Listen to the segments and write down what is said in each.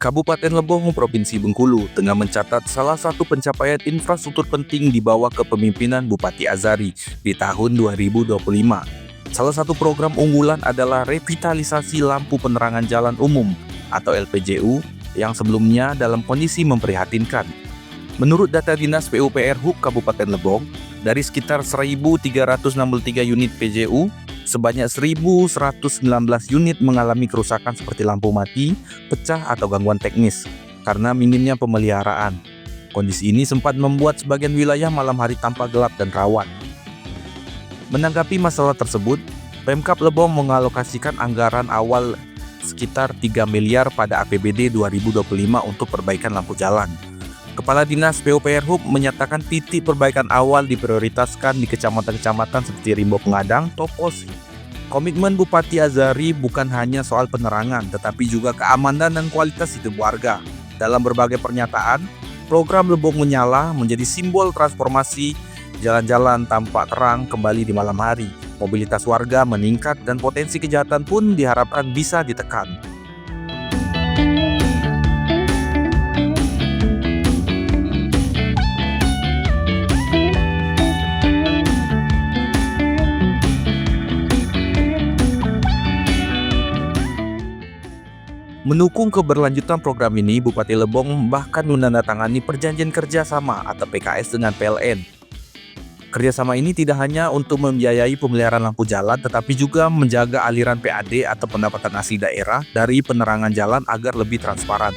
Kabupaten Lebong, Provinsi Bengkulu, tengah mencatat salah satu pencapaian infrastruktur penting di bawah kepemimpinan Bupati Azari di tahun 2025. Salah satu program unggulan adalah revitalisasi lampu penerangan jalan umum atau LPJU yang sebelumnya dalam kondisi memprihatinkan. Menurut data Dinas PUPR HUB Kabupaten Lebong, dari sekitar 1.363 unit PJU, sebanyak 1.119 unit mengalami kerusakan seperti lampu mati, pecah atau gangguan teknis karena minimnya pemeliharaan. Kondisi ini sempat membuat sebagian wilayah malam hari tampak gelap dan rawan. Menanggapi masalah tersebut, Pemkab Lebong mengalokasikan anggaran awal sekitar 3 miliar pada APBD 2025 untuk perbaikan lampu jalan. Kepala Dinas PUPR HUB menyatakan titik perbaikan awal diprioritaskan di kecamatan-kecamatan seperti Rimbo Pengadang, Topos. Komitmen Bupati Azari bukan hanya soal penerangan, tetapi juga keamanan dan kualitas hidup warga. Dalam berbagai pernyataan, program Lebong Menyala menjadi simbol transformasi, jalan-jalan tampak terang kembali di malam hari. Mobilitas warga meningkat dan potensi kejahatan pun diharapkan bisa ditekan. Mendukung keberlanjutan program ini, Bupati Lebong bahkan menandatangani perjanjian kerjasama atau PKS dengan PLN. Kerjasama ini tidak hanya untuk membiayai pemeliharaan lampu jalan, tetapi juga menjaga aliran PAD atau pendapatan asli daerah dari penerangan jalan agar lebih transparan.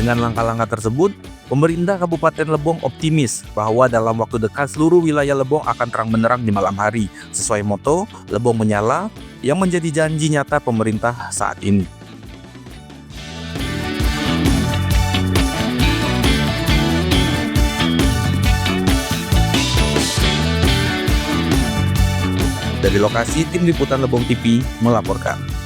Dengan langkah-langkah tersebut, pemerintah Kabupaten Lebong optimis bahwa dalam waktu dekat seluruh wilayah Lebong akan terang benderang di malam hari, sesuai moto Lebong Menyala yang menjadi janji nyata pemerintah saat ini. Dari lokasi, tim liputan Lebong TV melaporkan.